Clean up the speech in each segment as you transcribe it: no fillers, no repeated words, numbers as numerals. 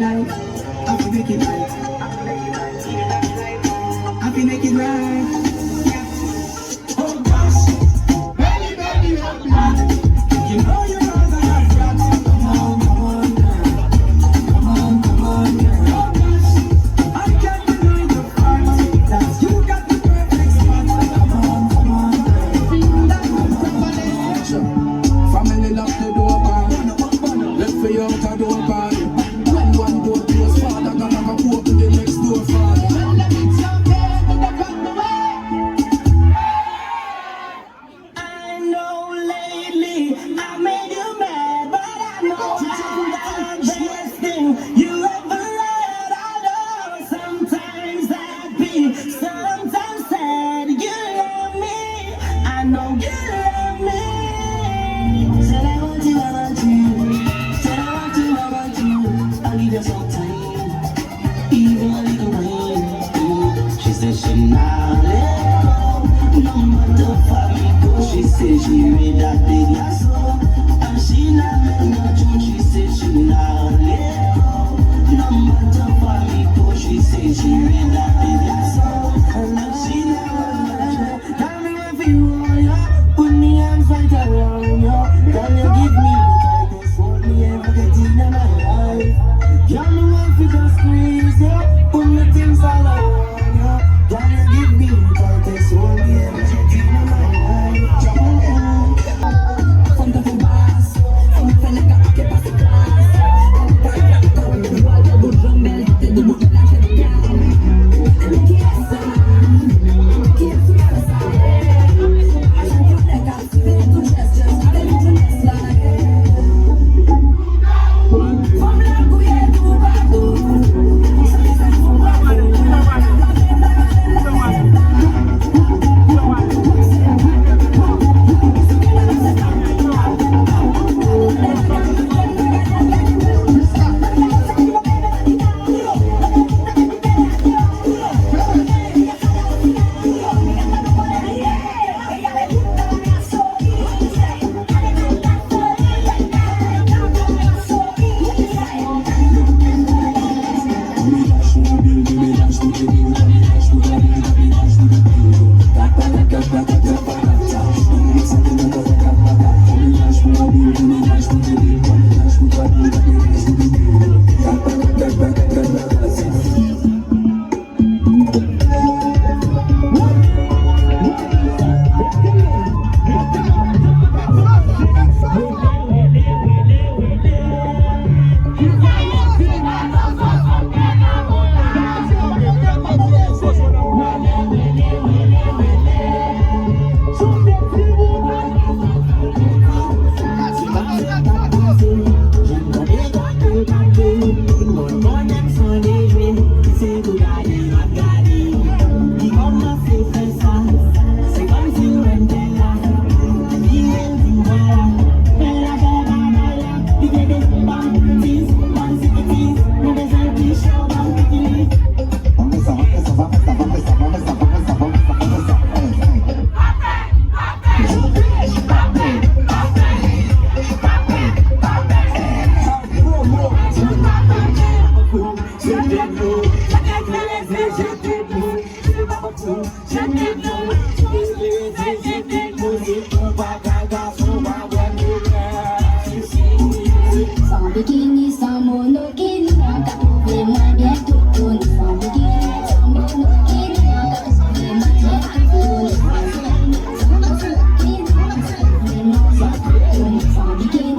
life. I feel make it right. I feel make it right. Oh gosh, baby, baby, help me. You know you're all that I've got. Come on, come on, girl. Come on, come on, girl. Oh gosh, I can't deny the fact that you got the perfect spot. Come on, come on, girl. That family lock the door, man. Left for you out the door, man. When one door close, father gonna go open the next door, father. Well, let me tell you, that rock the way. I know lately I made you mad, but I know I'm the best thing you ever read. I know sometimes happy, sometimes sad. You love me, I know you love me. Said I want you, I want you. Said I want you, I want you. I'll give you some time, even a little rain. She said she not let go, no matter how it goes. She said she read that big lasso, and she not let no joke. She said she not let go, no matter how it goes. She said she read that big lasso, and she not let no joke. Tell me if you want ya, put me and fight around ya. Can you give me the tightest hold me ever get in my life? Can you want to just squeeze ya, put me things all around ya. Can you give me the tightest hold me ever get in my life? From the boss, from the fella que passe classe. Bikini sama bikini agak memang dia tukun sama bikini sama bikini agak memang dia tukun sama bikini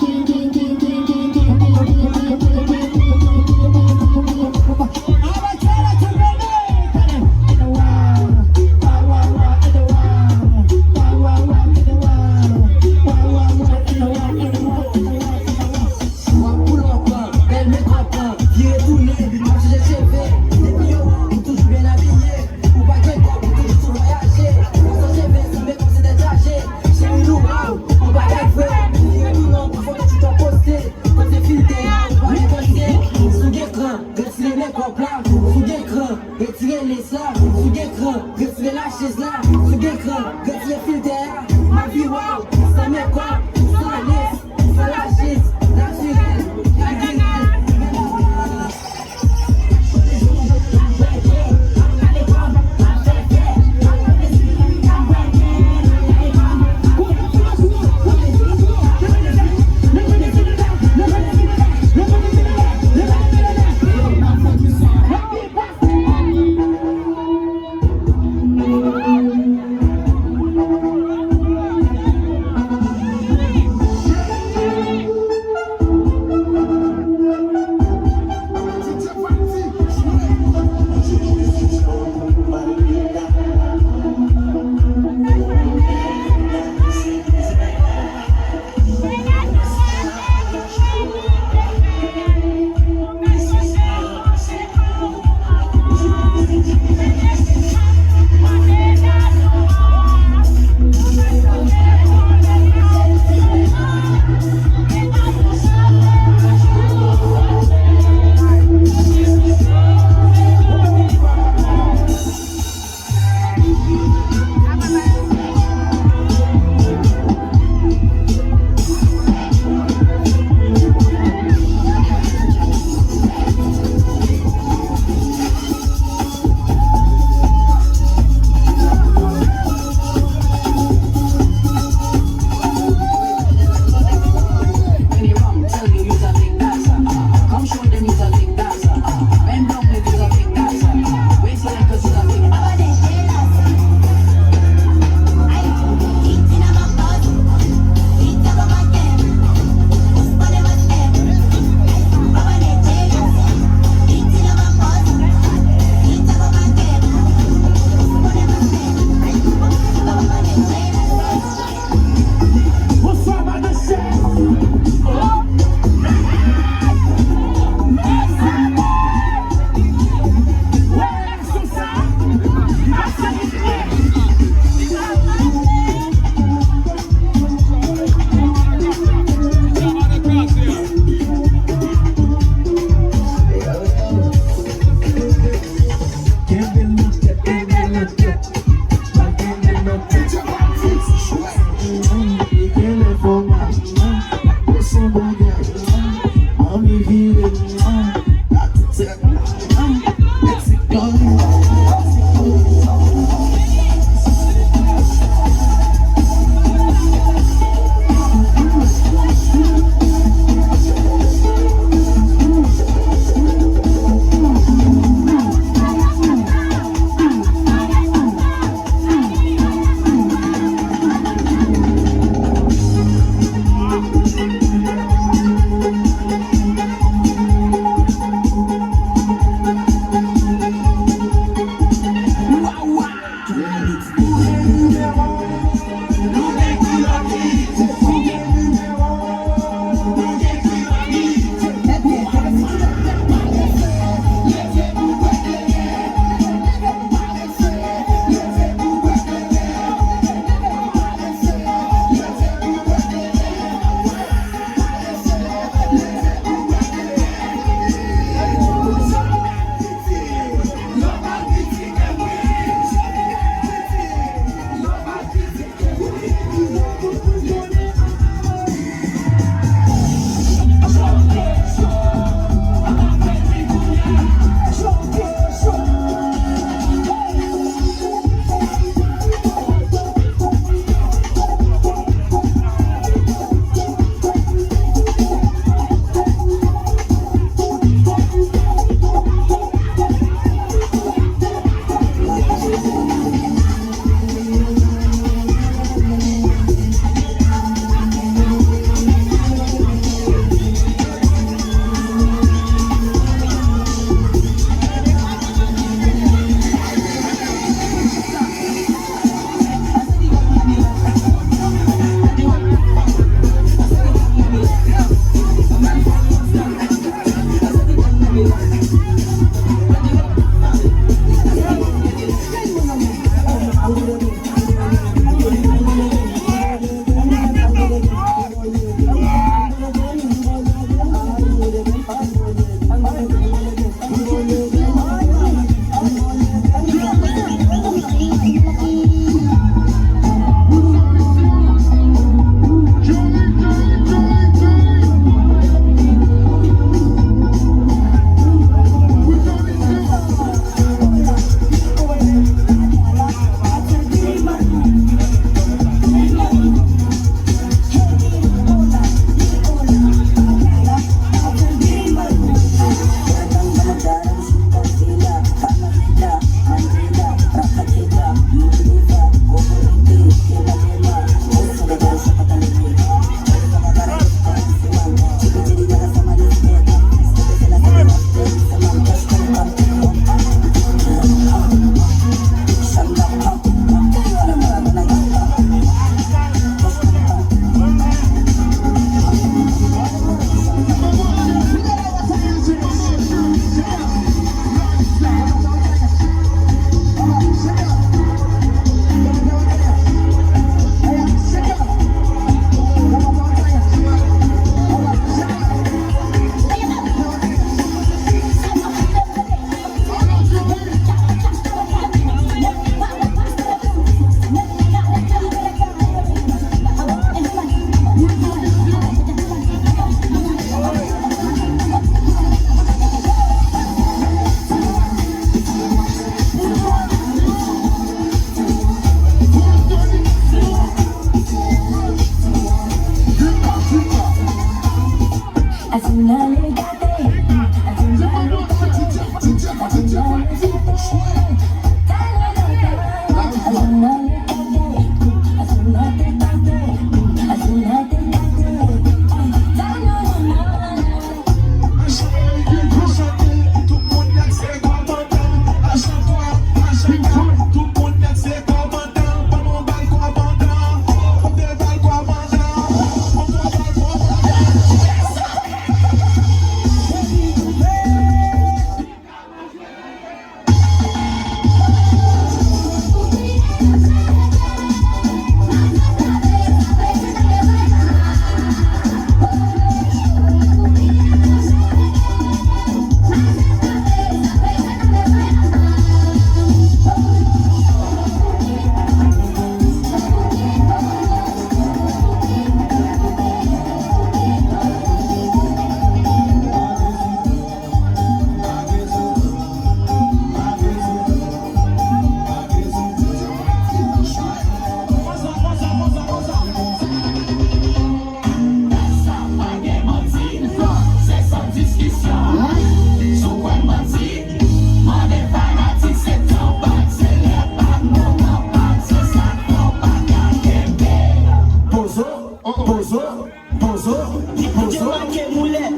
manqué moulet.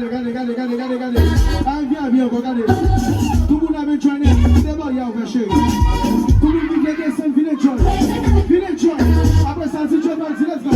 regardez. Ah, viens, regardez. Tout le monde avait joint. C'est bon, il y a ouvert chez. Tout le monde qui vient descendre, venez joint. Après ça, si tu veux partir, let's go.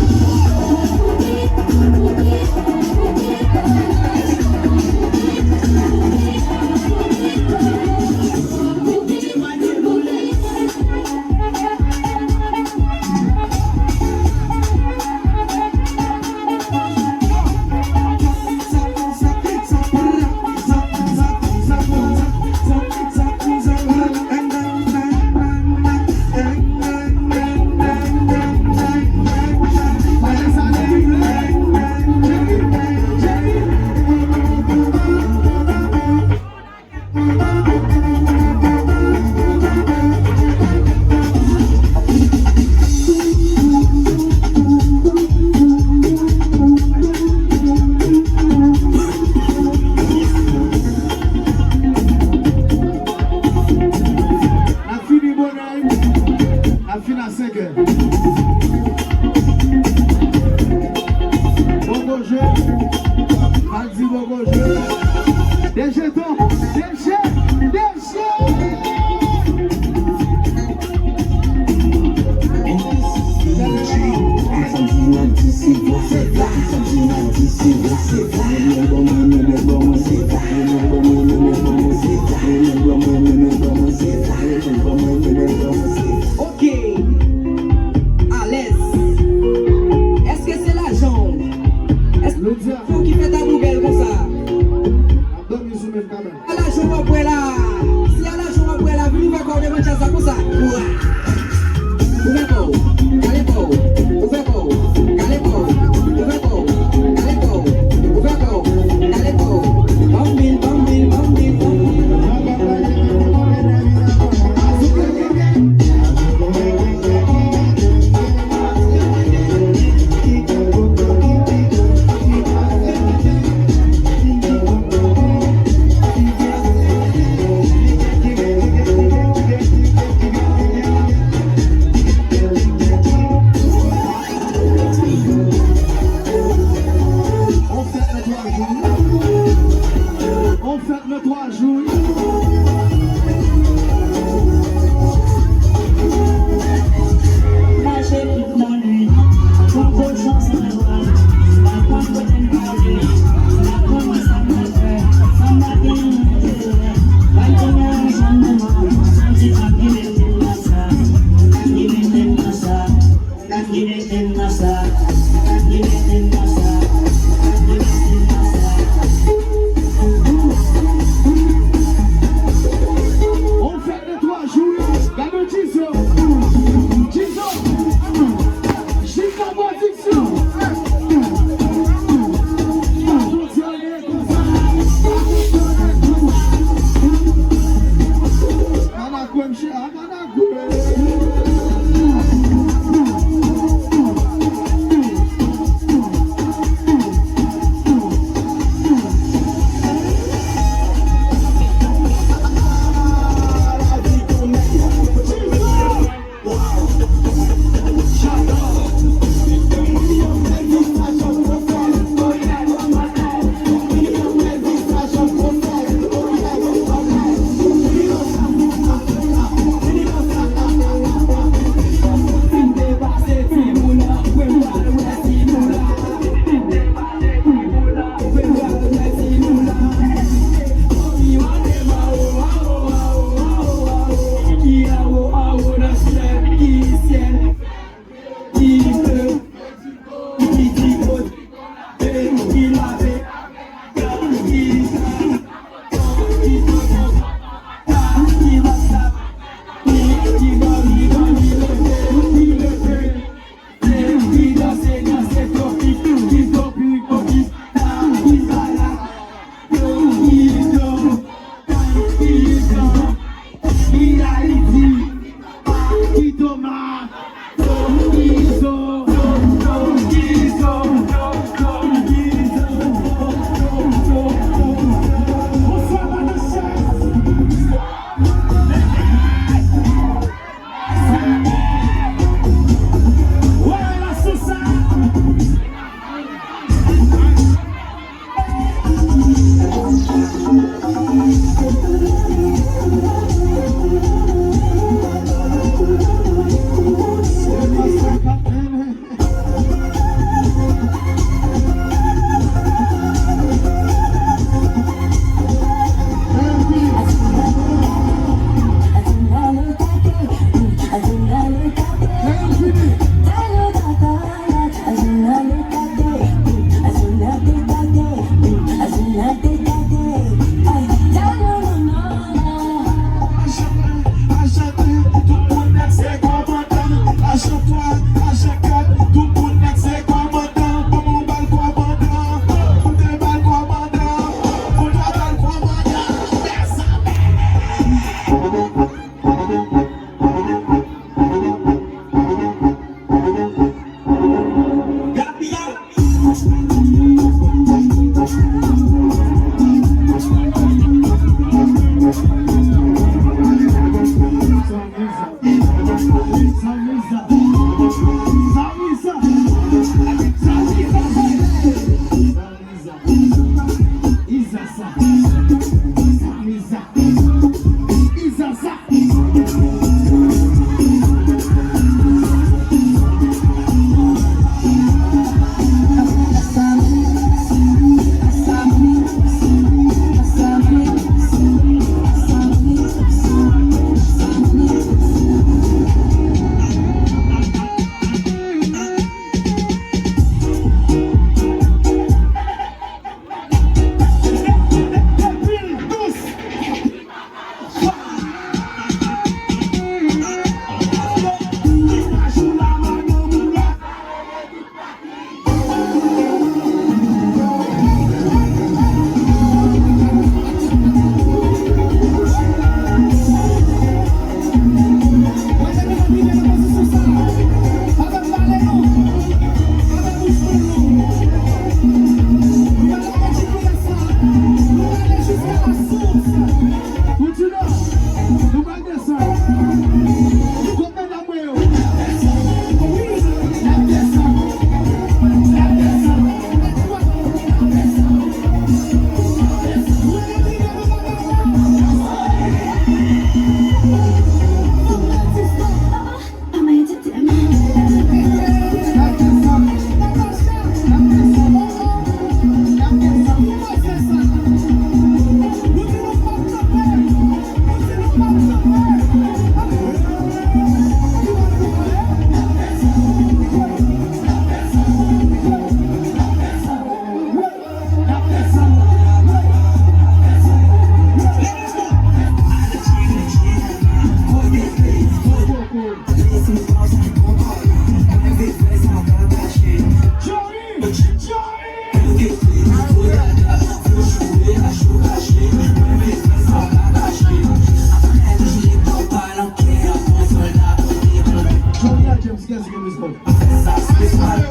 Johnny James, qu'est-ce que vous faites?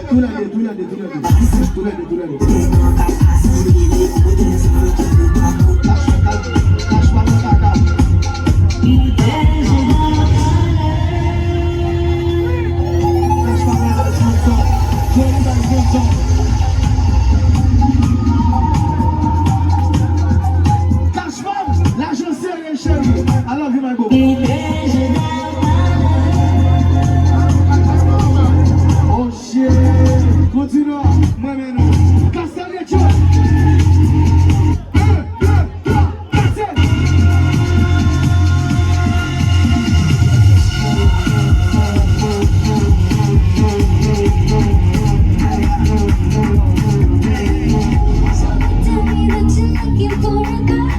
Tout l'année. Lâche pas mon caca. Lâche pas mon caca. Johnny dans le bon temps. Cashman, l'argent sérieux, chérie. I love you, my boy. Oh shit. Continue. Moi, maintenant. Castagne, tu vois. 1, 2, 3, 4, 5. Tell me that you're looking for a girl.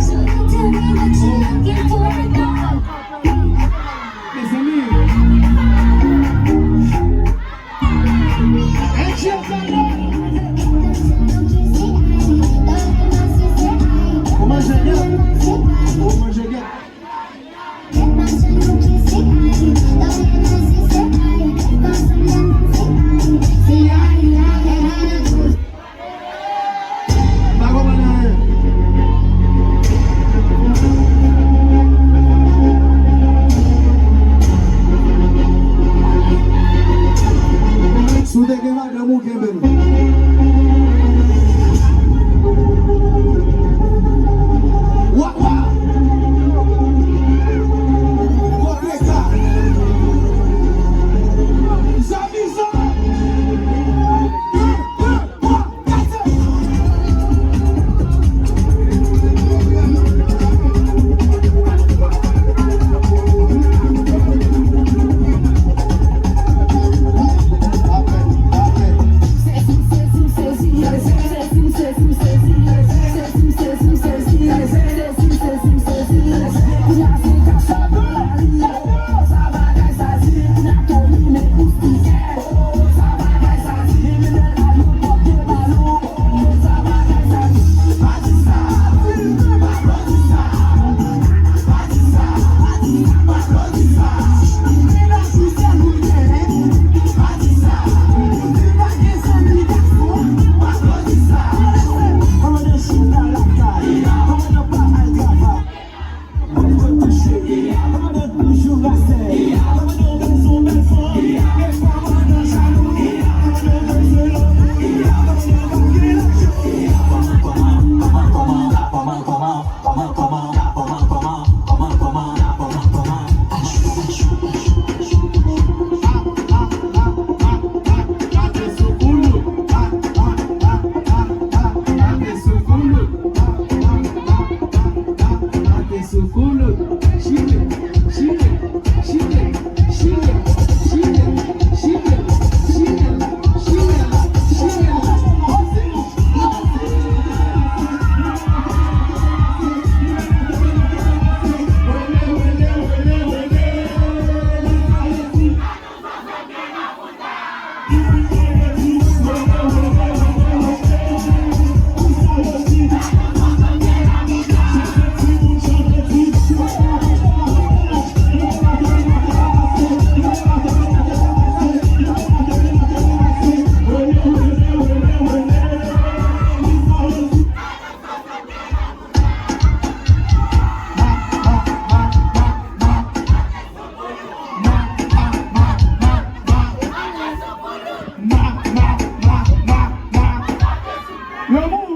So tell me that you're looking for a girl. Mes amis. Un chien, comment je gagne? Comment je gagne? Pas comment on a. Sous des gamins de mon Québec. Le monde